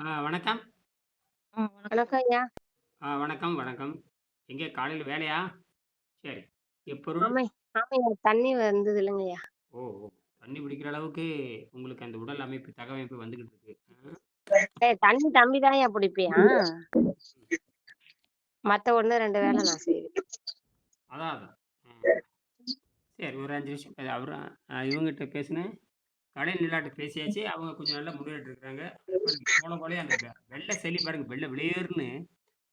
வணக்கம். வணக்கம் ஐயா. வணக்கம், வணக்கம். எங்கே காலையில வேலையா? சரி. எப்பொருள் ஆமை ஆமையா தண்ணி வந்தது இல்லைங்கய்யா. ஓ! ஓ! தண்ணி பிடிக்கிற அளவுக்கு உங்களுக்கு அந்த உடல் அமைப்பு, தகவமைப்பு வந்துகிட்டு இருக்கு. தண்ணி தம்பி தான்யா புடிப்பியான். ம். மத்த 1, 2 வேல நான் செய்வேன். அதான், அதான். ம். சரி ஒரு 5 நிமிஷம் அவரு இவங்ககிட்ட பேசினேன். கடை நிலாட்ட பேசியாச்சு. அவங்க கொஞ்சம் நல்லா முன்னேறிட்டு இருக்காங்க. பாருங்க போன போலயே அந்த வெள்ள சளி பாருங்க, வெள்ள வெளியேறுன்னு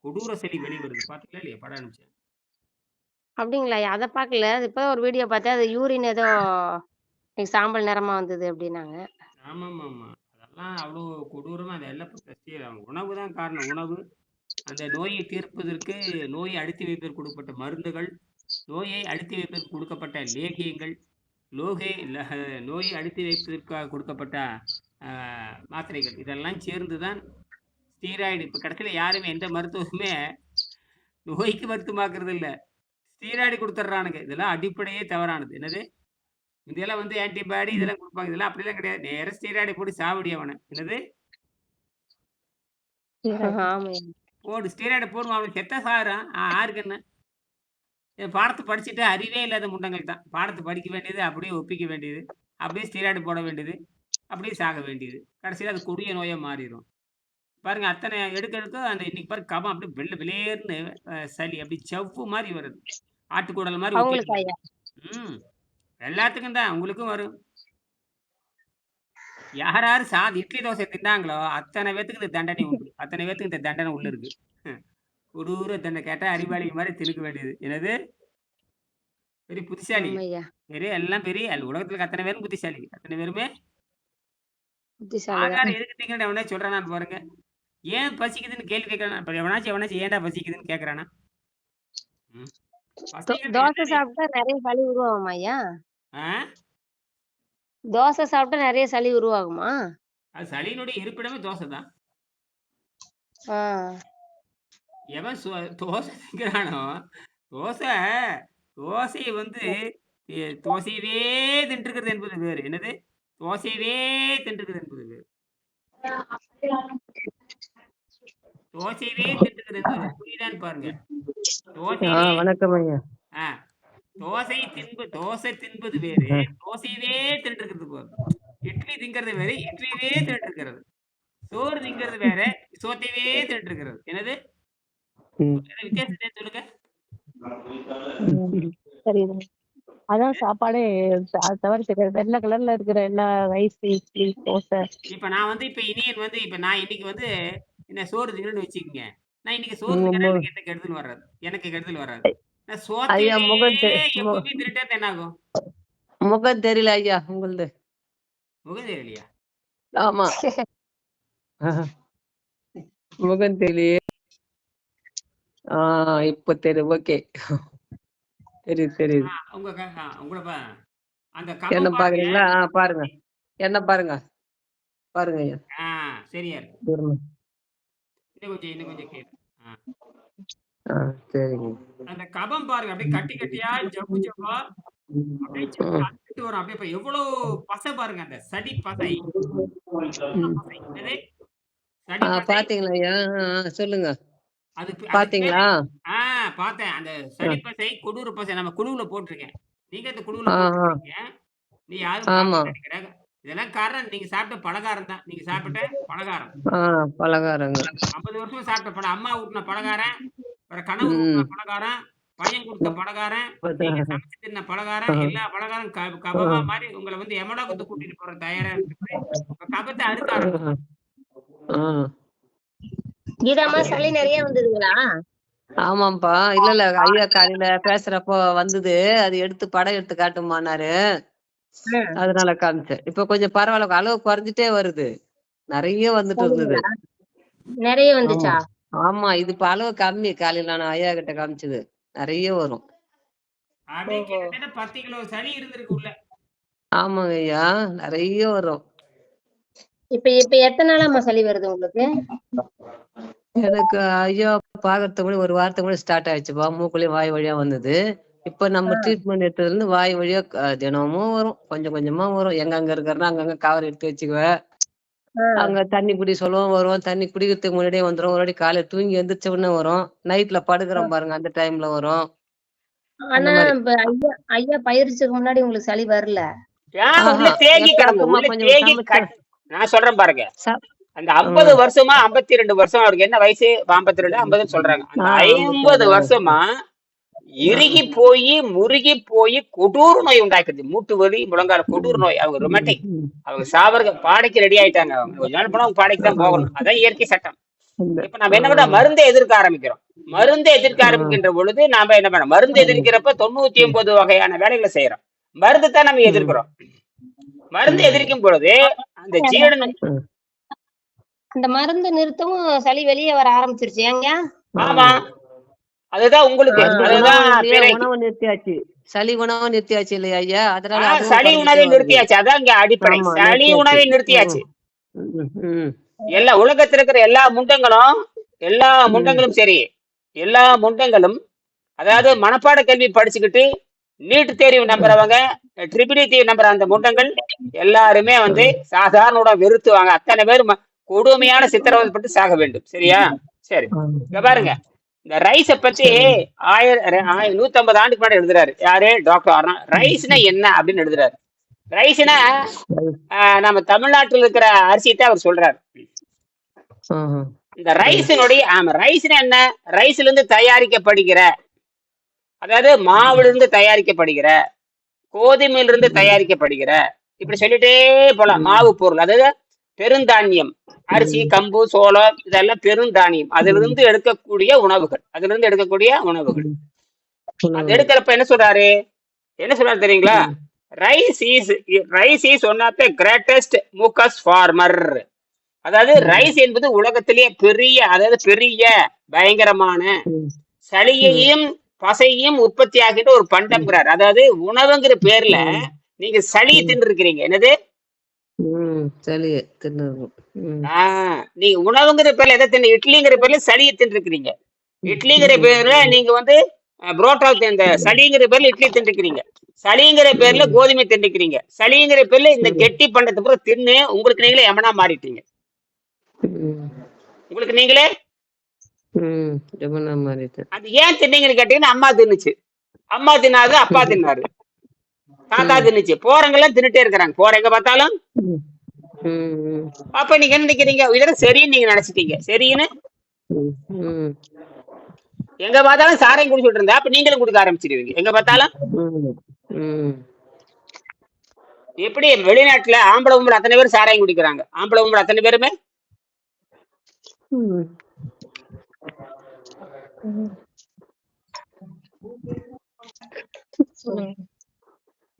கொடூர சளி வெளிய வருது. பார்த்தீங்களா இல்லையா? படம் அனுப்பிச்சேன். அப்படிங்களாய்யா? அத பாக்கல. அது இப்பதான் ஒரு வீடியோ பார்த்தேன். அது யூரின் ஏதோ சாம்பல் நிறமா வந்தது அப்படின்னாங்க. ஆமாமாமா. அதெல்லாம் அவ்வளோ கொடூரமா அந்த எல்லாம் உணவு தான் காரணம். உணவு அந்த நோயை தீர்ப்பதற்கு நோயை அழுத்தி வைப்பதற்கு கொடுக்கப்பட்ட மருந்துகள், நோயை அழுத்தி வைப்பதற்கு கொடுக்கப்பட்ட லேகியங்கள், லோகே ல நோயை அழுத்தி வைப்பதற்காக கொடுக்கப்பட்ட அ மாத்திரைகள். இதெல்லாம் சேர்ந்து தான் ஸ்டீராய்டு இப்ப கடைசியில யாருமே எந்த மருத்துவமுமே நோய்க்கு மருத்துவமாக்குறது இல்ல. ஸ்டீராய்டு குடுத்துடுறானுங்க. இதெல்லாம் அடிப்படையே தவறானது. என்னது? முந்தியெல்லாம் வந்து ஆன்டிபாடி இதெல்லாம் குடுப்பாங்க. இதெல்லாம் அப்படிலாம் கிடையாது. நேரா ஸ்டீராய்ட போட்டு சாவடி அவன. என்னது? ஆமையா. போடு ஸ்டீராய்ட போடுவான். அவன் செத்தா சாகுறான். யாருக்கு என்ன? பாடத்த படிச்சுட்டு அறிவே இல்லாத முண்டங்கள் தான். பாடத்த படிக்க வேண்டியது, அப்படியே ஒப்பிக்க வேண்டியது. அப்படியே ஸ்டீராய்டு போட வேண்டியது. அப்படியே சாக வேண்டியது. கடைசியில அது கொடிய நோயா மாறிரும். பாருங்க அத்தன எடுக்க எடுக்க அந்த இன்னைக்கு பாருங்க கபம் அப்படியே வெள்ள வெளியேறுன்னு சளி அப்படியே ஜவ்வு மாரி வருது. ஆட்டுக்குடல் மாரி ஒட்டிட்டு அவங்களுக்கு வருது. ஐயா. ம். எல்லாத்துக்கும் தான். உங்களுக்கும் வரும். யார் யாரு இட்லி, தோசை தின்னாங்களோ, அத்தன பேத்துக்கு இந்த தண்டனை உண்டு. அத்தன பேத்துக்கு இந்த தண்டனை உள்ள இருக்கு. கொடூர தண்டனை கேட்டா அறிவாளிங்க மாரி திணிக்க வேண்டியது. என்னது? பெரிய புத்திசாலி. ஆமையா. எல்லாம் பெரிய உலகத்துல இருக்க அத்தன பேரும் புத்திசாலி. அத்தன பேருமே புத்திசாலி தான். ஆகாரம் எதுக்கு திங்கன்னு எவனாச்சும் சொல்றானான்னு பாருங்க. ஏன் பசிக்குதுன்னு கேள்வி கேட்கறானா? அப்ப எவனாச்சும் ஏன்டா பசிக்குதுன்னு கேட்கறானா? ம். பசிங்கிறது தோசை என்னது? சாப்பிட்டா நெறைய சளி உருவாகுமாய்யா? ஆ? தோசை சாப்பிட்டா நெறைய சளி உருவாகுமா? அது சளியினுடைய இருப்பிடமே தோசை தான். ஆ. எவன் தோசை திங்கிறானோ, தோசை தோசைய வந்து தோசையவே தின்றுக்கிறது என்பது வேறு. என்னது? தோசையவே தின்றுக்கிறது என்பது வேறு. தோசையவே தின்றுக்கிறது என்பது புரியுதான்னு பாருங்க. தோசையவே வணக்கம் ஐயா. ஆ தோசை தின்பது வேறு, தோசையவே தின்றுக்கிறது வேறு. இட்லி திங்கிறது வேறு, இட்லியவே தின்றுக்கிறது. சோறு திங்கிறது வேற, சோத்தையவே தின்றுக்கிறது. என்னது? ம். வித்தியாசம் தெரியுது சொல்லுங்க. ம். தெரியுது. அதான் சாப்பாடே அது தவிர தெரியாது. வெள்ள கலர்ல இருக்கிற எல்லா ரைஸ், இட்லி, தோசை. இப்ப இனியன் வந்து இப்ப நான் இன்னைக்கு வந்து என்ன சோறு திங்கிறேன்னு வச்சுக்கங்க. நான் இன்னைக்கு சோறு உங்க திங்கிறேன் எனக்கு எந்த கெடுதலும் வராது. எனக்கு கெடுதல் வராது. நான் ஐயா சோத்தையவே முகம் எப்பவுமே தின்னுட்டா இருந்தா என்ன ஆகும்? முகம் தெரியல ஐயா உங்களுது. முகம் தெரியலையா? ஆமா. முகம் தெரியலையே. ஆ இப்ப தெரியும். ஓகே. தெரியுது, தெரியுது. உங்க உங்கள அந்த என்ன கபம் பாருங்க. பாக்குறீங்களா? பாருங்க. என்ன பாருங்க. பாருங்க ஐயா. ஆ சரியா இருக்கு. தூரமா. இன்னும் கொஞ்சம் கேளு. ஆ. ஆ சரிங்க. அந்த கபம் பாருங்க. அப்படியே கட்டி கட்டியா, ஜவ்வு ஜவ்வா அப்படியே ஜவ்வு ம். அறுத்துட்டு வரும். அப்படியே இப்ப எவ்வளோ பசை பாருங்க. அந்த சடி பசை. கொடூர ம். பசை. என்னது? சடி பசை. பாத்தீங்களா ஐயா? சொல்லுங்க. அதுக்கு பேரு பாத்தீங்களா? ஆ பார்த்தேன். அந்த அ. சடி பசை, கொடூர பசை நம்ம குழுவுல போட்டுருக்கேன். நீங்க அந்த குழுவுல ஆ, ஆ. போட்டுருக்கீங்க. நீ யாரும் ஆமா. பார்க்க மாட்டேங்கிற. இதெல்லாம் காரணம் நீங்க சாப்பிட்ட பலகாரம் தான். நீங்க சாப்பிட்ட பலகாரம். ஆ பலகாரங்க. 50 வருஷமா சாப்பிட்ட அம்மா ஊட்டுன பலகாரம், அப்புறம் கணவர் ஊட்டுன ம். பலகாரம், பையன் குடுத்த பலகாரம், நீங்க இப்பதான் சமைச்சு தின்ன பலகாரம், எல்லா பலகாரம் கபமா மாறி உங்கள வந்து எமலோகத்துக்கு கூட்டிட்டு போற தயாரா இருக்குது. இப்ப கபத்த அறுக்க ஆரம்பிச்சு. ஆ. கீதாம்மா கபத்தை சளி நெறைய வந்ததுங்களா? ஆமாம்ப்பா. இல்ல, இல்ல. ஐயா காலையில பேசுறப்போ வந்தது. அது எடுத்து படம் எடுத்து காட்டுமான்னாரு. ம். அதனால காமிச்சேன். இப்ப கொஞ்சம் பரவால்ல. அளவு குறைஞ்சுட்டே வருது. நெறைய வந்துட்டு இருந்தது. சளிங்களா? நெறைய ஆமா. வந்துச்சா? ஆமா. இது இப்ப அளவு கம்மி. காலையில நான் ஐயா கிட்ட காமிச்சது. நெறைய வரும். அப்படியே ஓஹோ! கிட்டத்தட்ட 10 கிலோ சளி இருந்திருக்கு உள்ள. ஆமாங்க ஐயா. நெறைய வரும். இப்ப இப்ப எத்தன நாளாம்மா சளி வருது உங்களுக்கு? எனக்கு ஐயா பாக்குறதுக்கு முன்னாடி 1 வாரத்துக்கு முன்னாடி ஸ்டார்ட் ஆயிடுச்சுப்பா. மூக்குலயும் வாய் வழியா வந்தது. இப்ப ஆ. நம்ம ட்ரீட்மெண்ட் எடுத்ததுலருந்து வாய் வழியா தினமும் வரும். கொஞ்சம் கொஞ்சமா வரும். எங்கெங்க இருக்கிறேனோ அங்கங்க கவர் எடுத்து வச்சுக்குவேன். அங்க தண்ணி குடி சொல்லுவோம், வருவோம். தண்ணி குடிக்கிறதுக்கு முன்னாடியே வந்துரும். ஒரு வாட்டி காலையில தூங்கி எந்திரிச்ச உடனே வரும். நைட்ல படுக்குறோம் பாருங்க, அந்த டைம்ல வரும். அந்த ஆனா மாரி. இப்ப ஐயா ஐயா பயிற்சிக்கு முன்னாடி உங்களுக்கு சளி வரல. ஏன் உள்ள ஆஹா! தேங்கி கிடங்க, எப்பயாச்சுமா உள்ள கொஞ்சம் தேங்கி சமைச்சா நான் சொல்றேன் பாருங்க. ச அந்த 50 ம். வருஷமா 52 வருஷம், அவருக்கு என்ன வயசு? 52, 50 சொல்றாங்க. அந்த 50 52 வருஷமா இறுகி போய் முருகி போய் கொடூர நோய் உண்டாக்குது. மூட்டு வலி, முழங்கால கொடூர நோய். அவங்க ரொமேட்டிக், அவங்க சாவருக்கு பாடைக்கு ரெடி ஆயிட்டாங்க. அவங்க கொஞ்ச நாள் போனா அவங்க பாடைக்கு தான் போகணும். அதான் இயற்கை சட்டம். இல்ல. இப்ப நம்ம என்ன பண்ண, மருந்தை எதிர்க்க ஆரம்பிக்கிறோம். மருந்தை எதிர்க்க ம். ஆரம்பிக்கின்ற பொழுது நாம என்ன பண்ண, மருந்து எதிர்க்கிறப்ப 99 வகையான வேலைகளை செய்யறோம். மருந்து தான் நம்ம ம். எதிர்க்கிறோம். மருந்து எதிர்க்கும் பொழுது அந்த ஜீரண ம். அந்த மருந்து நிறுத்தவும் சளி வெளியே வர ஆரம்பிச்சிருச்சு ஏங்க? ஆமா, அதுதான் உங்களுக்கு, வந்து அதுதான் உணவு இல்லையா? பிறைக்கு. உணவு நிறுத்தியாச்சு. சளி உணவு நிறுத்தியாச்சு இல்லையா ஐயா? அதனால அதுவும் சளி குறைஞ்சிட்டே உணவை வருது. நிறுத்தியாச்சு. அதான் இங்க அடிப்படை. ஆமா, சளி நிறுத்தியாச்சு. உணவை ம். நிறுத்தியாச்சு. ம். ம். எல்லா உலகத்துல இருக்கிற எல்லா ம். முண்டங்களும் சரி, எல்லா முண்டங்களும், அதாவது மனப்பாட கல்வி படிச்சுக்கிட்டு நீட் தேர்வு நம்புறவங்க, ட்ரிபிள் தேர்வு நம்புற அந்த முண்டங்கள் எல்லாருமே வந்து சாதாரண உணவை வெறுத்துவாங்க. அத்தனை பேர் கொடுமையான சித்திரவதைப்பட்டு சாக வேண்டும். சரியா? சரி, இங்க பாருங்க. இந்த ரைஸ பத்தி 150 ஆண்டுக்கு முன்னாடி எழுதுறாரு. யாரு? டாக்டர் ரைஸ்னா என்ன அப்படின்னு எழுதுறாரு. ரைஸ்னா நம்ம தமிழ்நாட்டில் இருக்கிற அரிசியத்தை அவர் சொல்றாரு. இந்த ரைஸினுடைய ரைஸ்னா என்ன? ரைஸ்ல இருந்து தயாரிக்கப்படுகிற, அதாவது மாவுல இருந்து தயாரிக்கப்படுகிற, கோதுமையில இருந்து தயாரிக்கப்படுகிற, இப்படி சொல்லிட்டே போலாம். மாவு பொருள், அதாவது பெருந்தானியம், அரிசி, கம்பு, சோளம், இதெல்லாம் பெருந்தானியம். அதுல இருந்து எடுக்கக்கூடிய உணவுகள், அது எடுக்கிறப்ப என்ன சொல்றாரு தெரியுங்களா? Rice is one of the greatest mucus former. அதாவது ரைஸ் என்பது உலகத்திலேயே பெரிய பயங்கரமான சளியையும் பசையும் உற்பத்தி ஆகிட்ட ஒரு பண்டம்ங்கிறார். அதாவது உணவுங்கிற பேர்ல நீங்க சளியை தின்னு இருக்கிறீங்க. என்னது? நீங்க உணவுங்கிற பேர்ல எதை தின்னு? இட்லிங்கிற பேர்ல சளியை தின்னு இருக்கிறீங்க. இட்லிங்கிற பேர்ல நீங்க வந்து புரோட்டா, இந்த சளிங்கிற பேர்ல இட்லி தின்னுக்கிறீங்க. சளிங்கிற பேர்ல கோதுமை தின்னுக்கிறீங்க. சளிங்கிற பேர்ல இந்த கெட்டி பண்டத்தை பூரா தின்னு உங்களுக்கு நீங்களே எமனா மாறிட்டீங்க. உங்களுக்கு நீங்களே அது ஏன் தின்னீங்கன்னு கேட்டீங்கன்னா, அம்மா தின்னுச்சு. அம்மா தின்னாது, அப்பா தின்னாரு, தாத்தா தின்னுச்சு. போறவங்கெல்லாம் தின்னுட்டே இருக்கிறாங்க, போற எங்க பார்த்தாலும். அப்ப நீங்க என்ன நினைக்கிறீங்க? இதெல்லாம் சரின்னு நீங்க நினைச்சிட்டீங்க. சரின்னு எங்க பார்த்தாலும் சாராயம் குடிச்சுட்டு இருந்தா, அப்ப நீங்களும் குடிக்க ஆரம்பிச்சிருவீங்க எங்க பார்த்தாலும். எப்படி வெளிநாட்டுல ஆம்பளை பொம்பளை அத்தனை பேர் சாராயம் குடிக்கிறாங்க? ஆம்பளை பொம்பளை அத்தனை பேருமே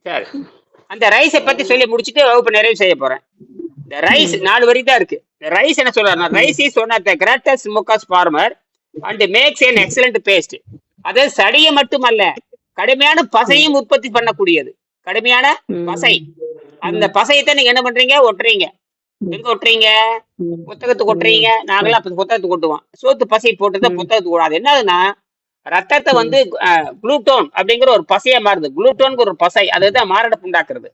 சரி. அந்த ரைஸை பத்தி சொல்லி முடிச்சுட்டு வகுப்பு நிறைவு செய்ய போறேன். இந்த ரைஸ் 4 வரி தான் இருக்கு. ரைஸ் என்ன சொல்றாருன்னா, rice is one of the greatest mucus former and makes an excellent paste. அதாவது சளியை மட்டுமல்ல, கடுமையான பசையும் உற்பத்தி பண்ணக்கூடியது. கடுமையான பசை, அந்த பசையத்தை நீங்க என்ன பண்றீங்க? ஒட்டுறீங்க. எங்க ஒட்டுறீங்க? புத்தகத்துக்கு ஒட்டுறீங்க. நாங்களாம் புத்தகத்துக்கு ஒட்டுவோம். சோத்து பசை போட்டுதான் புத்தகத்துக்கு கூடாது. என்னதுன்னா, ரத்தத்தை வந்து குளூட்டோன் அப்படிங்கிற ஒரு பசையா மாறுது. குளூட்டோன் ஒரு பசை, அதுதான் மாரடைப்பு உண்டாக்குறது.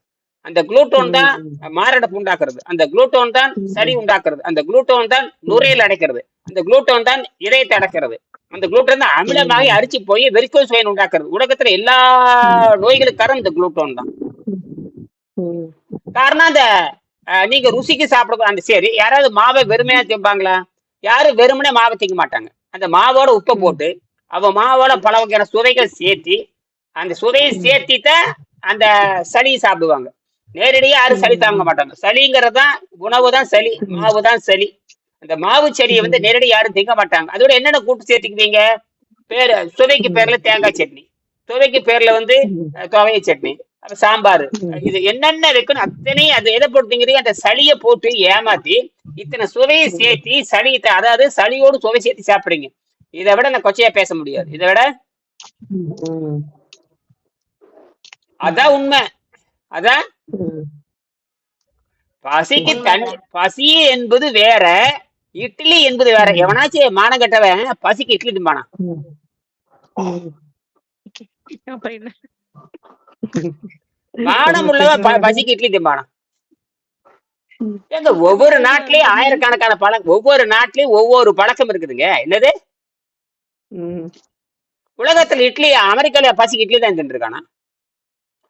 அந்த குளூட்டோன் தான் மாரடைப்பு உண்டாக்குறது. அந்த குளூட்டோன் தான் சளி உண்டாக்குறது. அந்த குளூட்டோன் தான் நுரையில் அடைக்கிறது. அந்த குளூட்டோன் தான் இதயத்தை அடைக்கிறது. அந்த குளூட்டோன் தான் அமிலமாகி அரிச்சு போய் வெரிகோஸ் வெயின் உண்டாக்குறது. உலகத்துல எல்லா நோய்களுக்கு காரணம் இந்த குளூட்டோன் தான். காரணம் அந்த நீங்க ருசிக்கு சாப்பிட அந்த சரி, யாராவது மாவை வெறுமையா திம்பாங்களா? யாரும் வெறுமனே மாவை திங்க மாட்டாங்க. அந்த மாவோட உப்பை போட்டு, அவன் மாவோட பல வகையான சுவைகள் சேர்த்தி, அந்த சுவையை சேர்த்தி தான் அந்த சளியை சாப்பிடுவாங்க. நேரடியா யாரும் சளி தாங்க மாட்டாங்க. சளிங்கிறது தான் உணவு தான் சளி, மாவு தான் சளி. அந்த மாவு சளியை வந்து நேரடி யாரும் திங்க மாட்டாங்க. அதோட என்னென்ன கூட்டு சேர்த்துக்குவீங்க? சுவைக்கு பேர்ல தேங்காய் சட்னி, சுவைக்கு பேர்ல வந்து துவைய சட்னி, சாம்பார், இது என்னென்ன வைக்கணும் அத்தனையும் அது எதை போட்டுங்கிறீங்க? அந்த சளியை போட்டு ஏமாத்தி இத்தனை சுவையை சேர்த்தி சளி, அதாவது சளியோடு சுவை சேர்த்து சாப்பிடுறீங்க. இதை விட நான் கொச்சையா பேச முடியாது. இதை விட அதான் உண்மை. அதான் பசிக்கு பசி என்பது வேற, இட்லி என்பது வேற. எவனாச்சும் மானம் கட்டவன் பசிக்கு இட்லி திம்பானா? மானம் உள்ளவன் பசிக்கு இட்லி திம்பானா? ஏங்க ஒவ்வொரு நாட்டிலயும் ஆயிரக்கணக்கான ஒவ்வொரு நாட்டிலயும் ஒவ்வொரு பழக்கம் இருக்குதுங்க. என்னது? ம். உலகத்துல இட்லி, அமெரிக்கால பசிக்கு இட்லி தான் தின்னுட்டு இருக்கானா?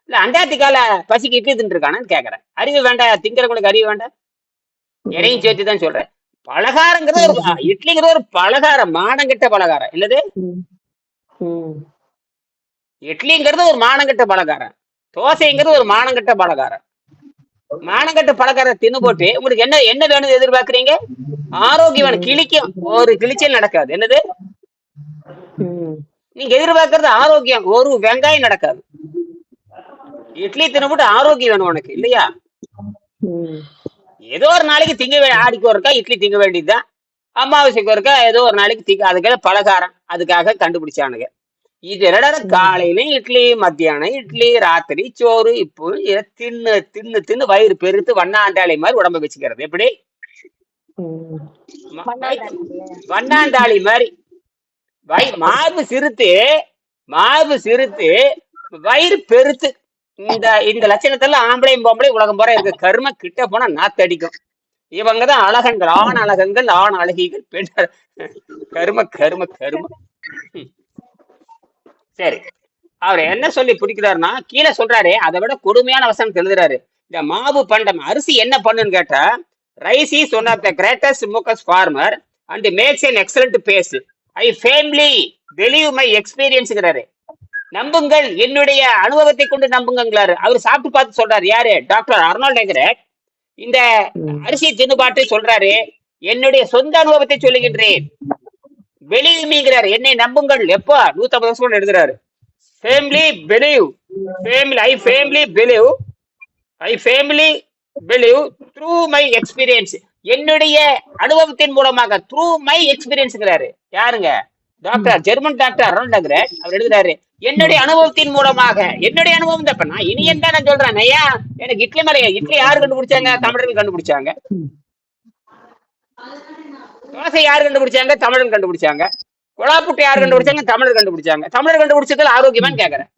இல்ல அண்டார்டிகால பசிக்கு இட்லி தின்னுட்டு இருக்கானான்னு கேக்குறேன். அறிவு வேண்டாம், திங்கிறவங்களுக்கு அறிவு வேண்டாம். எதையும் ம். சேர்த்து தான் சொல்றேன். பலகாரங்கிறது ஒரு ம். இட்லிங்கிறது ஒரு பலகாரம், மானங்கெட்ட பலகாரம். என்னது? ம். ம். இட்லிங்கிறது ஒரு மானங்கெட்ட பலகாரம். தோசைங்கிறது ஒரு மானங்கெட்ட பலகாரம். மானங்கெட்ட பலகாரம் தின்னு போட்டு உங்களுக்கு என்ன என்ன வேணும்னு எதிர்பார்க்கறீங்க? ஆரோக்கியமான கிளிக்கும் ஒரு கிளிச்சல் நடக்காது. என்னது? ம். நீங்க எதிர்பார்க்கறது ஆரோக்கியம், ஒரு வெங்காயம் நடக்காது. இட்லி தின்னுபோட்டு ஆரோக்கியம் வேணும் உனக்கு இல்லையா? ம். ஏதோ ஒரு நாளைக்கு ஆடிக்கு ஒருக்கா இட்லி திங்க வேண்டியதுதான். அமாவாசைக்கு ஒருக்கா ஏதோ ஒரு நாளைக்கு திங்க, அதுக்காக பலகாரம் அதுக்காக கண்டுபிடிச்சானுங்க. இது என்னடா காலையிலும் இட்லி, மத்தியானம் இட்லி, ராத்திரி சோறு, இப்போ இதை தின்னு தின்னு தின்னு வயிறு பெருத்து வண்ணாண்டாளி மாதிரி உடம்ப வச்சுக்கிறது. எப்படி? ம். வண்ணாண்டாளி மாதிரி மார்பு சிறுத்து வயிறு பெருத்து. இந்த லட்சணத்தெல்லாம் ஆம்பளையும் பொம்பளையும் உலகம் போற இருக்க கரும கிட்ட போனா நாத்தடிக்கும். இவங்கதான் அழகங்கள், ஆண் அழகங்கள், ஆண் அழகிகள், பெண் கரும கரும கரும. சரி, அவர் என்ன சொல்லி பிடிக்கிறாருன்னா கீழே சொல்றாரு, அதை விட கொடுமையான வசனம் எழுதுறாரு. இந்த மாவு பண்டம் அரிசி என்ன பண்ணுன்னு கேட்டா, rice is one of the greatest smokers former and makes an excellent paste. I firmly believe my எக்ஸ்பீரியன்ஸ்ங்கிறாரு. நம்புங்கள், என்னுடைய அனுபவத்தை கொண்டு நம்புங்கிறாரு. அவர் சாப்பிட்டு பார்த்து சொல்றாரு. யாரு? டாக்டர் அர்னால்ட் எங்கரட் இந்த அரிசி தின்னுபாட்டு சொல்றாரு. என்னுடைய சொந்த அனுபவத்தை சொல்லுகின்றேன், பிலீவ் என்னை நம்புங்கள். எப்போ? 150 வருஷம் எழுதுறாரு. Family believe, I family believe through my experience. என்னுடைய அனுபவத்தின் மூலமாக, த்ரூ மை எக்ஸ்பீரியன்ஸ்ங்கிறாரு. யாருங்க? டாக்டர், ஜெர்மன் டாக்டர் அர்னால்ட் எங்கரட் அவர் எழுதுறாரு. என்னுடைய அனுபவத்தின் மூலமாக, என்னுடைய அனுபவம் தான். நான் இனி என்ன நான் சொல்றேன் ஐயா, எனக்கு இட்லி மேல இட்லி யாரு கண்டுபிடிச்சாங்க? தமிழர்கள் கண்டுபிடிச்சாங்க. தோசை யாரு கண்டுபிடிச்சாங்க? தமிழர்கள் கண்டுபிடிச்சாங்க. கொலாப்புட்டு யாரு கண்டுபிடிச்சாங்க? தமிழர் கண்டுபிடிச்சாங்க. தமிழர் கண்டுபிடிச்சதுல ஆரோக்கியமான்னு கேக்குறேன்.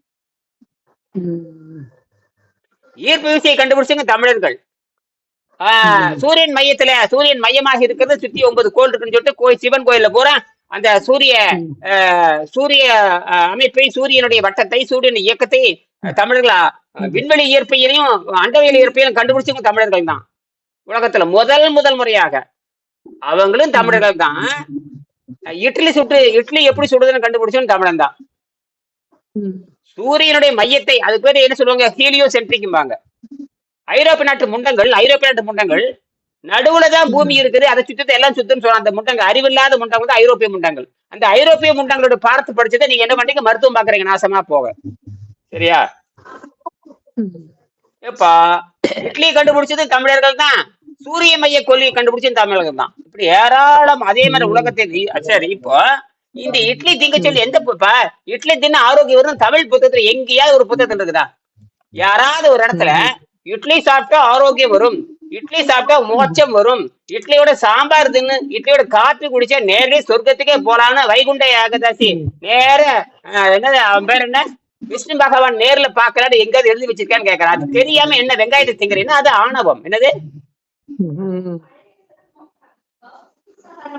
ஈர்ப்பு விசையை கண்டுபிடிச்சவங்க தமிழர்கள். சூரியன் மையமாக இருக்கிறது சுத்தி 9 கோள் இருக்குன்னு சொல்லிட்டு சிவன் கோயில்ல போறா அந்த சூரிய அமைப்பை, சூரியனுடைய வட்டத்தை, சூரியன் இயக்கத்தை தமிழர்களா விண்வெளி இயற்பியையும் அண்டவியல் இயற்பியையும் கண்டுபிடிச்சவங்க தமிழர்கள் தான். உலகத்துல முதல் முறையாக அவங்களும் தமிழர்கள் தான். இட்லி எப்படி சுடுதுன்னு கண்டுபிடிச்சோம் தமிழன் தான். சூரியனுடைய மையத்தை, அது பேர் என்ன சொல்லுவாங்க? ஹீலியோ சென்ட்ரிக்கும்பாங்க. ஐரோப்பிய நாட்டு முண்டங்கள் நடுவுலதான் பூமி இருக்குது, அதை சுத்தத்தை எல்லாம் சுத்தம் சொல்ல. அந்த முண்டங்கள், அறிவில்லாத முண்டங்கள் தான் ஐரோப்பிய முண்டங்கள். அந்த ஐரோப்பிய முண்டங்களோட பாடத்தை படிச்சதை நீங்க என்ன பண்றீங்க? மருத்துவம் பாக்குறீங்க நாசமா போக. சரியா? எப்பா இட்லி கண்டுபிடிச்சது தமிழர்கள் தான், சூரிய மைய கொல்லியை கண்டுபிடிச்சது தமிழர்கள் தான். இப்படி ஏராளம். அதே மாதிரி உலகத்தை. சரி, இப்போ இந்த இட்லி திங்க சொல்லி இட்லி தின்ன ஆரோக்கியம் வரும் தமிழ் புத்தகத்துல எங்கேயாவது ஒரு புத்தகத்துல இருக்குதா? யாராவது ஒரு இடத்துல இட்லி சாப்பிட்டா ஆரோக்கியம் வரும், இட்லி சாப்பிட்டா மோட்சம் வரும், இட்லியோட சாம்பார் தின்னு, இட்லியோட காப்பி குடிச்சா நேரே சொர்க்கத்துக்கே போலான்னு வைகுண்ட ஏகாதசி நேர என்னது அவன் பேர் என்ன, விஷ்ணு பகவான் நேர்ல பாக்கலான்னு எங்காவது எழுதி வச்சிருக்கான்னு கேட்கறான். அது தெரியாம என்ன வெங்காயத்தை திங்கிறீங்கன்னா அது ஆணவம். என்னது?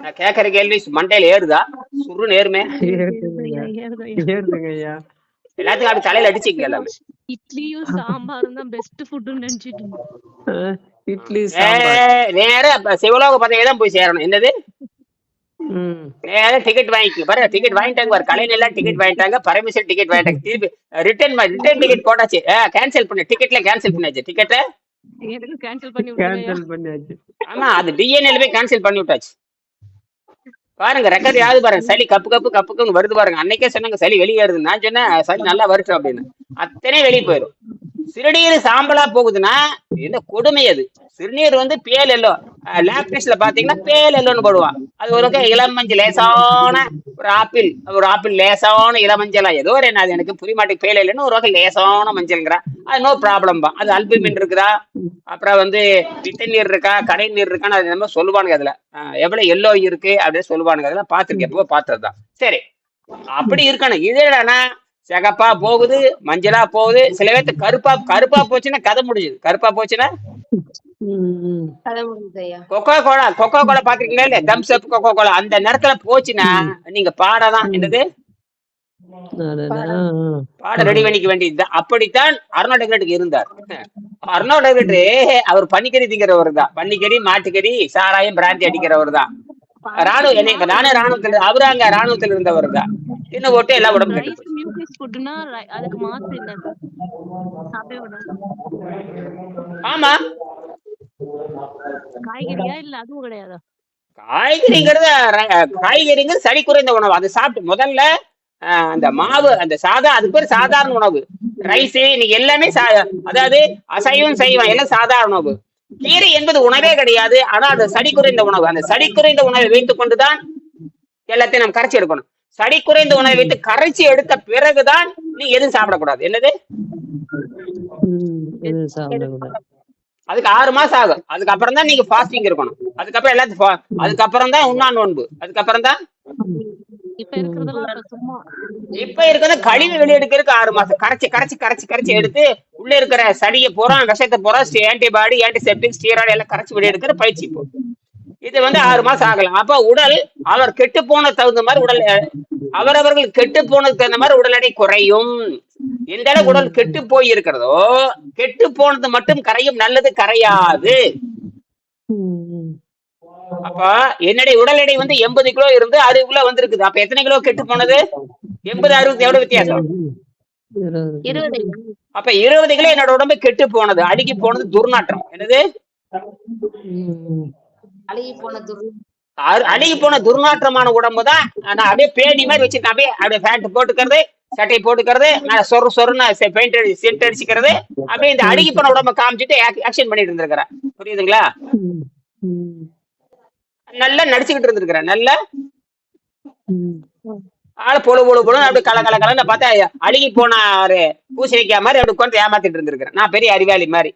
நான் கேக்குற கேள்வி மண்டையில ஏறுதா? சுரு நேருமே எல்லாத்துக்கும் அப்படி தலையில அடிச்சுக்க. எல்லாமே இட்லியும் சாம்பாரும் தான் பெஸ்ட் ஃபுட்னு நினைச்சிட்டு இட்லி நேர சிவலோக பதவிதான் போய் சேரணும். என்னது? நேர டிக்கெட் வாங்கிக்க பாரு. டிக்கெட் வாங்கிட்டாங்க பாரு. கலைஞர் எல்லாம் டிக்கெட் வாங்கிட்டாங்க, பரமேஸ்வரன் டிக்கெட் வாங்கிட்டாங்க. திருப்பி ரிட்டர்ன் டிக்கெட் போட்டாச்சு, கேன்சல் பண்ண டிக்கெட்ல கேன்சல் பண்ணியாச்சு. டிக்கெட்டை கேன்சல் பண்ணியாச்சு. ஆமா, அது டிஎன்ஏல போய் கேன்சல் பண்ணி விட்டாச்சு. பாருங்க ரெக்கார்ட் யாவது பாருங்க. சளி கப்புன்னு வருது பாருங்க. அன்னைக்கே சொன்னாங்க சளி வெளியேறுது. நான் சொன்னேன் சளி நல்லா வருது அப்படின்னு. அத்தனை வெளியே போயிடும். சிறுநீர் சாம்பலா போகுதுன்னா என்ன கொடுமை அது. சிறுநீர் வந்து பேல் எல்லோ, லேப் டெஸ்ட்ல பாத்தீங்கன்னா பேல் எல்லோன்னு போடுவான். அது ஒரு இளமஞ்சள் லேசான ஒரு ஆப்பிள் லேசான இளமஞ்சளா ஏதோ ஒரு என்ன, அது எனக்கு புரிய மாட்டேங்குது. பேல் எல்லோன்னு ஒரு வகை லேசான மஞ்சள்ங்கிறா. அது நோ ப்ராப்ளம் தான். அது அல்புமின் இருக்குதா, அப்புறம் வந்து வித்த நீர் இருக்கா, கடை நீர் இருக்கான்னு அது நம்ம சொல்லுவானுங்க. அதுல எவ்வளவு எல்லோ இருக்கு அப்படின்னு சொல்லுவானுங்க. அதெல்லாம் பாத்துருக்கேன், எப்போ பார்த்ததுதான். சரி, அப்படி இருக்கணும். இது என்னன்னா சிகப்பா போகுது, மஞ்சளா போகுது, சில பேர்த்து கருப்பா போச்சுன்னா கதை முடிஞ்சுது. கருப்பா போச்சுன்னா கதை முடிஞ்சது ஐயா. கொக்கோ கோலா பாத்திருக்கீங்களா இல்ல? தம்ஸ் அப் கொக்கோ கோலா அந்த நேரத்துல போச்சுன்னா நீங்க பாடதான் என்னது பாட ரெடி பண்ணிக்க வேண்டியதுதான். அப்படித்தான் அர்னால்ட் டெக்ரேட்டுக்கு இருந்தார். அர்னால்ட் டெக்ரேட்டு அவர் பன்னிக்கறி திங்கிறவர் தான். பன்னிக்கறி, மாட்டுக்கறி, சாராயம், பிராந்தி அடிக்கிறவர் தான். நானே ராணுவத்துல அவரு அங்க ராணுவத்துல இருந்தவர் தான். தின்னு போட்டு எல்லா உடம்பு கெட்டு ரைஸ் போச்சு. மியூசிஸ் ஃபுட்னா அதுக்கு மாத்து என்னது? சாப்பிடவே கூடாது. ஆமா, காய்கறியா இல்ல அதுவும் கிடையாதா? காய்கறிங்கிறது சளி குறைந்த உணவு. அது சாப்பிட்டு முதல்ல அந்த மாவு அந்த அதுக்கு பேர் சாதாரண உணவு. ரைஸ் இன்னைக்கு எல்லாமே அதாவது அசைவம் செய்வோம் எல்லாம் சாதாரண உணவு. கீரை என்பது உணவே கிடையாது. ஆனா அது சளி குறைந்த உணவு. அந்த சளி குறைந்த உணவை வைத்துக் கொண்டுதான் எல்லாத்தையும் நம்ம கரைச்சி எடுக்கணும். சளி குறைந்த உணவை வைத்து கரைச்சி எடுத்த பிறகுதான் நீ எதுவும் சாப்பிடக்கூடாது. என்னது அதுக்கு 6 மாசம் ஆகும். அதுக்கப்புறம் தான் நீங்க ஃபாஸ்டிங் இருக்கணும். அதுக்கப்புறம் எல்லாத்தையும் அதுக்கப்புறம் தான் உண்ணா நோன்பு. அதுக்கப்புறம் தான் இப்ப இருக்கிறதெல்லாம் சும்மா. இப்ப இருக்கிறத கழிவு வெளியெடுக்கிறதுக்கு 6 மாசம் கரைச்சி கரைச்சி கரைச்சி கரைச்சி எடுத்து உள்ள இருக்கிற சளியை போறா விஷத்தை போறா ஆன்டிபாடி ஆன்டிசெப்டிக் ஸ்டீராய்டு எல்லாம் கரைச்சி வெளியெடுக்கிற பயிற்சி இப்போ இது 6 மாசம் ஆகலாம். அப்ப உடல் அவர் கெட்டு போன தகுந்த மாதிரி உடல் அவரவர்கள் கெட்டு போனதுக்கு தகுந்த மாதிரி உடல் எடை குறையும். எந்த அளவு உடல் கெட்டு போய் இருக்கிறதோ கெட்டு போனது மட்டும் கரையும், நல்லது கரையாது. அப்ப என்னுடைய உடல் எடை 80 கிலோ இருந்து 60 கிலோ வந்திருக்குது. அப்ப எத்தனை கிலோ கெட்டு போனது? 80 60 எவ்வளவு வித்தியாசம்? 20. அப்ப 20 கிலோ என்னோட உடம்பு கெட்டு போனது, அழுகி போனது, துர்நாற்றம். என்னது அழுகி போன துர்நாற்றமான உடம்பு தான். நான் அப்படியே பேடி மாதிரி வச்சிருக்கேன். அப்படியே பேண்ட் போட்டுக்கிறது, சட்டை போட்டுக்கிறது, நான் சொருன்னு பெயிண்ட் சென்ட் அடிச்சுக்கிறது. அப்படியே இந்த அழுகி போன உடம்ப காமிச்சிட்டு ஆக்ஷன் பண்ணிட்டு இருந்திருக்கிறேன். புரியுதுங்களா? நல்லா நடிச்சுக்கிட்டு இருந்திருக்கிறேன். நல்ல ஆளு பொழு அப்படி கலன்னு பார்த்தா அழுகி போனாரு பூசணிக்கா மாதிரி அப்படி உட்காந்து ஏமாத்திட்டு இருந்திருக்கிறேன். நான் பெரிய அறிவாளி மாதிரி.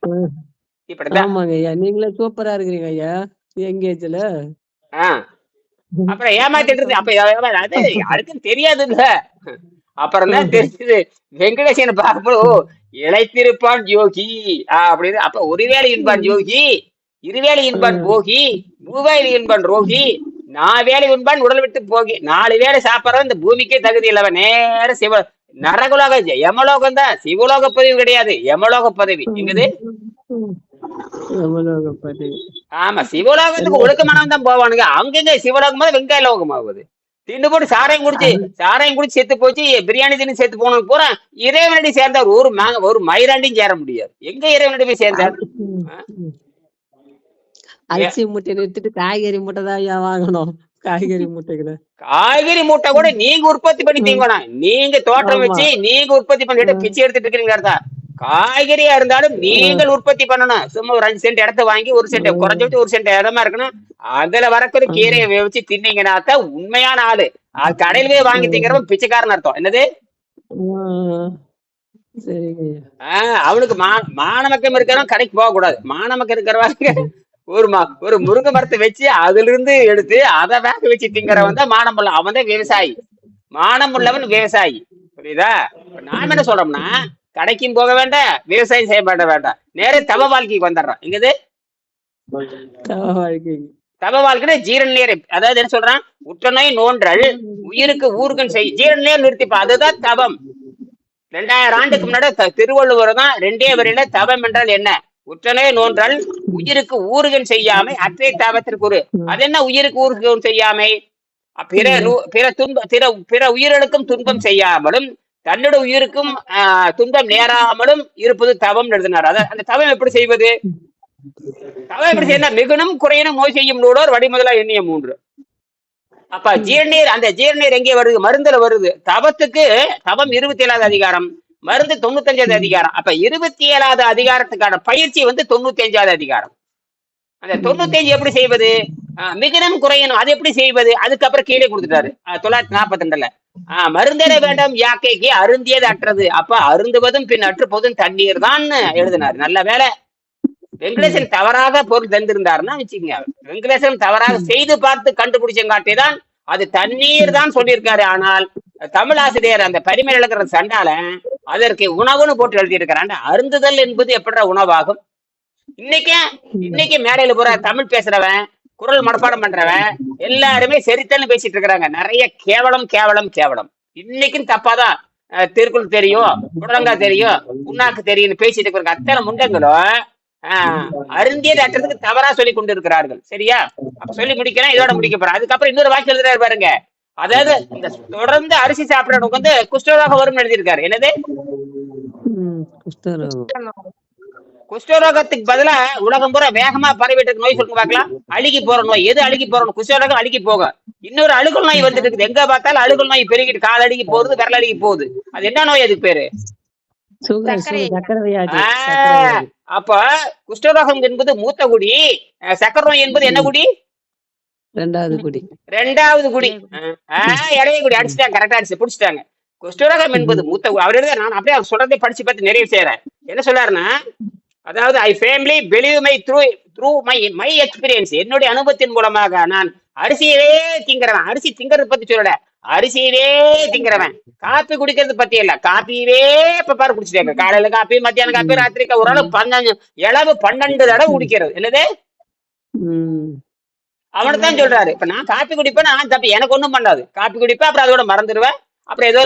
இப்படித்தான். நீங்களே சூப்பரா இருக்கிறீங்க ஐயா எங்கேஜ்ல. அப்புறம் ஏமாத்திட்டு இருந்து அப்ப அது யாருக்கும் தெரியாது இல்ல. அப்புறம் தான் தெரிஞ்சது வெங்கடேசன் பார்க்கும்போது இழைத்திருப்பான் யோகி அப்படின்னு. அப்ப ஒருவேளை இன்பான் யோகி, இருவேளை இன்பான் போகி, மூவேளை இன்பான் ரோகி, 4 வேளை இன்பான் உடல் விட்டு போகி. 4 வேளை சாப்பிட்றவன் இந்த பூமிக்கே தகுதி இல்லவன். நேர நரகுலோக யமலோகம் தான். சிவலோக பதவி கிடையாது, யமலோக பதவி. எங்குது? ஆமா, சிவலோகத்துக்கு ஒழுக்கமானவன் தான் போவானுங்க. அங்கங்க சிவலோகம் போது வெங்காய லோகம் ஆகுது. தின்னு போட்டு சாராயம் குடிச்சு செத்து போச்சு. பிரியாணி தின்னு செத்து போனது பூரா இறைவனடி சேர்ந்தார். ஒரு மயிராண்டியும் சேர முடியாது. எங்க இறைவனடி போய் சேர்ந்தார்? அரிசி மூட்டை நிறுத்திட்டு காய்கறி மூட்டை தான் ஐயா வாங்கணும். காய்கறி மூட்டை கூட நீங்க உற்பத்தி பண்ணி தீங்கணும். நீங்க தோட்டம் வச்சு நீங்க உற்பத்தி பண்ணிட்டு பிச்சை எடுத்துட்டு இருக்கீங்க. காய்கறியா இருந்தாலும் நீங்கள் உற்பத்தி பண்ணணும். சும்மா ஒரு 5 சென்ட் இடத்த வாங்கி 1 சென்ட் குறைஞ்ச விட்டு 1 சென்ட் இடமா இருக்கணும். அதுல வரக்கூடிய கீரையை வச்சு தின்னீங்கன்னாக்கா உண்மையான ஆளு. அது கடையில போய் வாங்கி திங்கிறவன் பிச்சைக்காரன் அர்த்தம். என்னது? அவனுக்கு மானமக்கம் இருக்கிறவன் கடைக்கு போக கூடாது. மானமக்கம் இருக்கிறவங்க ஒரு முருங்கை மரத்தை வச்சு அதுல இருந்து எடுத்து அதை வேக வச்சு திங்கிறவன் தான் மானம் உள்ள. அவன் தான் விவசாயி. மானம் உள்ளவன் விவசாயி. புரியுதா? நாம என்ன சொல்றோம்னா கடைக்கும் போக வேண்டாம், விவசாயம் செய்யப்பட வேண்டாம், நேர தவ வாழ்க்கைக்கு வந்துடுறான். எங்கது தவ வாழ்க்கை? ஜீரண நீர். அதாவது என்ன சொல்றான்? உற்றநோய் நோன்றல் உயிருக்கு ஊர்கன் செய் ஜீரண நீர் நிறுத்திப்பா. அதுதான் தவம். 2000 ஆண்டுக்கு முன்னாடி திருவள்ளுவர் தான் 2 வரையில தவம் என்றால் என்ன? உற்றநோய் நோன்றல் உயிருக்கு ஊறுகன் செய்யாமை அற்றை தவத்திற்கு ஒரு. அது என்ன உயிருக்கு ஊறுகன் செய்யாமை? பிற உயிர்களுக்கும் துன்பம் செய்யாமலும் தன்னோட உயிருக்கும் துன்பம் நேராமலும் இருப்பது தவம் எழுதினார். அந்த தவம் எப்படி செய்வது? தவம் எப்படி செய்ய? மிகுனும் குறையனும் நோய் செய்யும் நூலோர் வடிமுதலா எண்ணிய 3. அப்ப ஜீர்ணீர், அந்த ஜீர்ணீர் எங்கே வருது? மருந்துல வருது. தவத்துக்கு தவம் 27வது அதிகாரம், மருந்து 95வது அதிகாரம். அப்ப 27வது அதிகாரத்துக்கான பயிற்சி 95வது அதிகாரம். அந்த 95 எப்படி செய்வது? மிகுனும் குறையணும் அது எப்படி செய்வது? அதுக்கப்புறம் கீழே கொடுத்துட்டாரு 942ல. மருந்தென வேண்டாம் யாக்கைக்கு அருந்தியது அற்றது. அப்ப அருந்துவதும் பின் அற்று போதும் தண்ணீர் தான் எழுதினார். நல்ல வேலை வெங்கடேசன் தவறாக பொருள் தந்திருந்தாருன்னா வச்சுக்கோங்க. வெங்கடேசன் தவறாக செய்து பார்த்து கண்டுபிடிச்சங்காட்டிதான் அது தண்ணீர் தான் சொல்லியிருக்காரு. ஆனால் தமிழ் ஆசிரியர் அந்த பரிமையில் எழுதுற சண்டால அதற்கு உணவுன்னு போட்டு எழுதியிருக்கிறான். அருந்துதல் என்பது எப்படி உணவாகும்? இன்னைக்கு மேடையில போற தமிழ் பேசுறவன், குரல் மனப்பாடம் பண்றவன் எல்லாருமே சரித்தல்னு பேசிட்டு இருக்கிறாங்க. நிறைய கேவலம் கேவலம் கேவலம். இன்னைக்கும் தப்பாதான். திருக்குறள் தெரியும், புடலங்கா தெரியும், புண்ணாக்கு தெரியும்னு பேசிட்டு இருக்கிற அத்தனை முண்டங்களும் அருந்தியது அற்றதுக்கு தவறா சொல்லி கொண்டு இருக்கிறார்கள். சரியா? அப்ப சொல்லி முடிக்கிறேன், இதோட முடிக்க போறேன். அதுக்கப்புறம் இன்னொரு வாக்கு எழுதுறாரு பாருங்க. அதாவது இந்த தொடர்ந்து அரிசி சாப்பிடறவனுக்கு வந்து குஷ்டரோகம் வரும்னு எழுதியிருக்காரு. என்னது? குஷ்டரோகத்துக்கு பதிலா உலகம் பூரா வேகமா பரவிட்டு நோய் சொல்லுங்க பாக்கலாம். அழுகி போற நோய். எது அழுகி போறோம்? குஷ்டரோகம் அழுகி போகும். இன்னொரு அழுகல் நோய் வந்துட்டு இருக்குது. எங்க பார்த்தாலும் அழுகல் நோய் பெருகிட்டு, கால் அழுகி போகுது, விரல் அழுகி போகுது. அது என்ன நோய்? அதுக்கு பேரு அப்ப குஷ்டரோகம் என்பது மூத்த குடி, சக்கர நோய் என்பது என்ன குடி? ரெண்டாவது குடி. இடைய குடி. அடிச்சுட்டாங்க, கரெக்டா அடிச்சு புடிச்சிட்டாங்க. குஷ்டரோகம் என்பது மூத்த குடி. அவரு நான் அப்படியே அவர் சொல்றதை படிச்சு பார்த்து நிறைவு செய்யறேன். என்ன சொல்றாருன்னா, அதாவது I family believe my through my experience, என்னுடைய அனுபவத்தின் மூலமாக நான் அரிசியவே திங்கிறவன். அரிசி திங்கறது பத்தி சொல்லல, அரிசியவே திங்கிறவன். காப்பி குடிக்கிறது பத்தி இல்ல, காப்பியவே இப்ப பாரு குடிச்சிட்டாங்க. காலையில காப்பி, மத்தியானம் காப்பி, ராத்திரி ஒரு அளவு 12 தடவை குடிக்கிறது. என்னது? அவனைத்தான் சொல்றாரு. இப்ப நான் காப்பி குடிப்பேன், நான் தப்பி, எனக்கு ஒண்ணும் பண்ணாது. காப்பி குடிப்பேன், அப்புறம் அதோட மறந்துடுவேன். அப்புறம் ஏதோ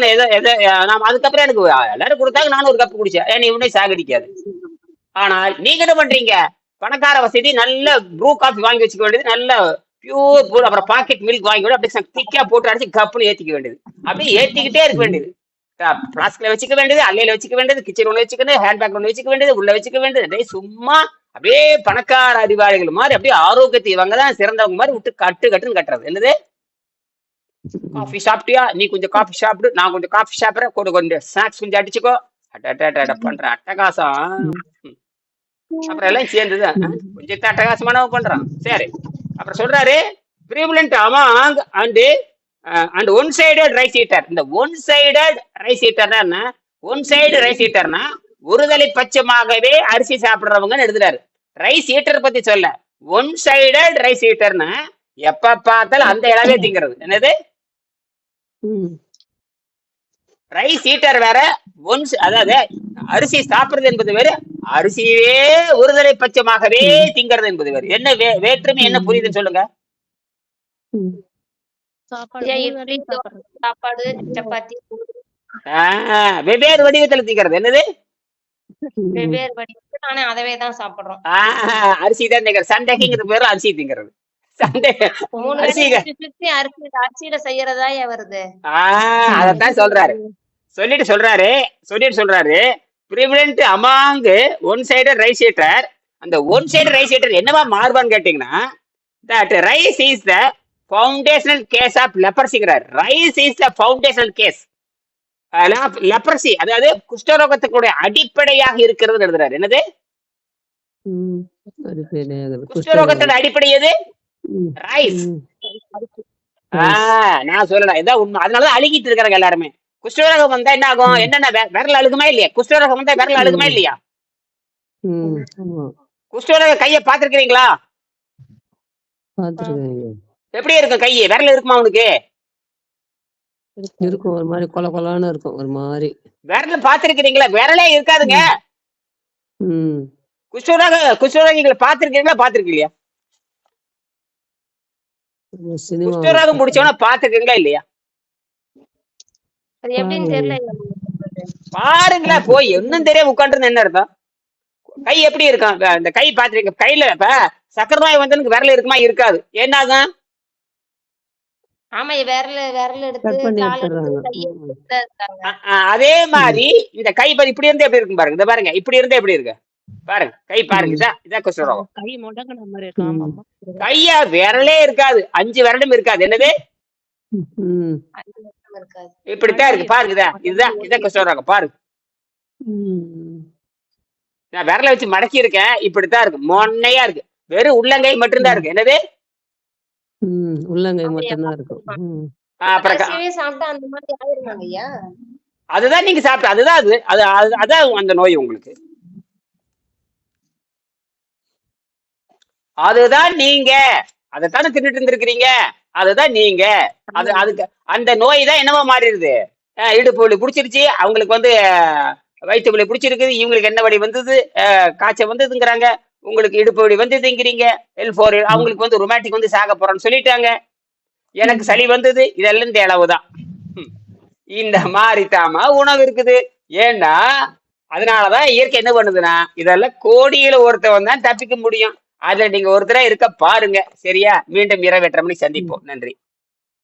நான் அதுக்கப்புறம் எனக்கு எல்லாரும் கொடுத்தாங்க, நானும் ஒரு கப்பு குடிச்சேன். ஏன் இவனே சாகடிக்காது. ஆனால் நீங்க என்ன பண்றீங்க? பணக்கார வசதி, நல்ல ப்ரூ காஃபி வாங்கி வச்சுக்க வேண்டியது, நல்ல பியூர் ப்ரூ, அப்புறம் பாக்கெட் மில்க் வாங்கி விட அப்படியே திக்கா போட்டு அடிச்சு கப்புன்னு ஏத்திக்க வேண்டியது. அப்படியே ஏத்திக்கிட்டே இருக்க வேண்டியது. பிளாஸ்க்ல வச்சுக்க வேண்டியது, அல்லையில வச்சுக்க வேண்டியது, கிச்சன் ஒண்ணு வச்சுக்கணும், ஹேண்ட்பேக் ஒண்ணு வச்சுக்க வேண்டியது, உள்ள வச்சுக்க வேண்டியது. சும்மா அப்படியே பணக்கார அறிவாளிகள் மாதிரி அப்படியே ஆரோக்கியத்தை இவங்கதான் சிறந்தவங்க மாதிரி விட்டு கட்டுன்னு கட்டுறது. என்னது? காஃபி சாப்பிட்டியா? நீ கொஞ்சம் காஃபி சாப்பிடு, நான் கொஞ்சம் காஃபி சாப்பிட்றேன், கொஞ்சம் ஸ்நாக்ஸ் கொஞ்சம் அடிச்சுக்கோ. பண்ற அட்டகாசம். அப்புறம் எல்லாம் சேர்ந்துதான் கொஞ்சம் அட்டகாசமானவங்க பண்றான். சரி, அப்புறம் சொல்றாரு prevalent among and one-sided rice eater. இந்த one-sided rice eaterனா என்ன? one-sided rice eaterனா ஒருதலை பட்சமாகவே அரிசி சாப்பிடுறவங்கன்னு எழுதுறாரு. ரைஸ் ஈட்டர் பத்தி சொல்ல, one-sided rice eaterனா எப்ப பார்த்தாலும் அந்த இளவே திங்கிறது. என்னது? ரைஸ் ஈட்டர் வேற, அதாவது அரிசி சாப்பிடுறது என்பது வேறு, அரிசியே ஒருதலை பட்சமாகவே திங்கிறது என்பது வேறு. என்ன வேற்றுமை, என்ன புரியுதுன்னு சொல்லுங்க. இட்லி, சாப்பாடு, சப்பாத்தி வெவ்வேறு வடிவத்துல திங்கிறது. என்னது? வெவ்வேறு வடிவத்துல, ஆனா அதவே தான் சாப்பிடுறோம். அரிசி தான் திங்கிறது. சண்டைக்குங்கிறது பேரு அரிசி திங்கிறது. சண்டை அரிசியில செய்யறதா வருது. அதத்தான் சொல்றாரு. சொல்லிட்டு சொல்றாரு prevalent among one-sided rice eater. அந்த one-sided rice eater என்னவா மாறுவான்னு கேட்டீங்கன்னா, that rice is the foundational case of leprosy. Rice is the foundational case. leprosy, அதாவது குஷ்டரோகத்துக்குடைய அடிப்படையாக இருக்கிறது எழுதுறாரு. என்னது? குஷ்டரோகத்தோட அடிப்படை எது? ரைஸ். நான் சொல்லலாம், இதான் உண்மை. அதனாலதான் அழுகிட்டு இருக்கிறாங்க எல்லாருமே. குஷ்டரோகம் வந்தா என்ன ஆகும்? என்னென்ன விரல் அழுகுமா இல்லையா? குஷ்டரோகம் வந்தா விரல் அழுகுமா இல்லையா? குஷ்டரோக கைய பாத்துருக்கீங்களா? எப்படி இருக்கும் கைய? விரல் இருக்குமா உனக்கு? இருக்கும், ஒரு மாதிரி கொல கொலான்னு இருக்கும். ஒரு மாதிரி விரல் பாத்துருக்கீங்களா? விரலே இருக்காதுங்க. குஷ்டரோகிகளை பாத்துருக்கீங்களா? பாத்துருக்கீங்களா? குஷ்டரோகம் முடிச்சவன பாத்துருக்கீங்களா இல்லையா? பாருங்களா, போய் ஒன்னும் தெரியாம உட்காந்துருந்து என்ன அர்த்தம்? கை எப்படி இருக்கும்? இந்த கை பாத்துருக்க கையில இப்ப சக்கர நோய் வந்தனுக்கு விரல் இருக்குமா? இருக்காது. என்னாகும்? அதே மாதிரி இந்த கை இப்படி இருந்தா எப்படி இருக்கும் பாருங்க. இந்த பாருங்க, இப்படி இருந்தா எப்படி இருக்கு பாருங்க. கை பாருங்க, இதான் குஷ்டரோகம். கையா விரலே இருக்காது, 5 விரலும் இருக்காது. என்னது? இப்படித்தான் இருக்கு பாருங்க. இதுதான் குஷ்டரோகம் பாருங்க. நான் விரல வச்சு மடக்கி இருக்கேன், இப்படித்தான் இருக்கு. மொன்னையா இருக்கு. வெறும் உள்ளங்கை மட்டும்தான் இருக்கு. என்னது? உள்ளங்கை மட்டும்தான் இருக்கும். அதுதான் நீங்க சாப்பிட்ட, அதான் அந்த நோய் உங்களுக்கு. அதுதான் நீங்க, அதைத்தானே தின்னுட்டு இருந்திருக்கிறீங்க. அதுதான் நீங்க. அதுக்கு அந்த நோய் தான் என்னவா மாறிடுது? இடுப்பு வலி பிடிச்சிருச்சு, அவங்களுக்கு வந்து வயிற்று வலி பிடிச்சிருக்குது, இவங்களுக்கு என்ன வலி வந்தது, காய்ச்சல் வந்ததுங்கிறாங்க. உங்களுக்கு இடுப்பு வலி வந்ததுங்கிறீங்க. L4 அவங்களுக்கு வந்து ரொமாட்டிக் வந்து சாக போறோம்னு சொல்லிட்டாங்க. எனக்கு சளி வந்தது. இதெல்லாம் இந்த அளவுதான். இந்த மாதிரி தாமா உணவு இருக்குது. ஏன்னா அதனாலதான் இயற்கை என்ன பண்ணுதுன்னா இதெல்லாம் கோடியில ஒருத்தவன் தான் தப்பிக்க முடியும். அதுல நீங்க ஒருத்தரா இருக்க பாருங்க. சரியா? மீண்டும் இரவு 8:30 மணிக்கு சந்திப்போம். நன்றி.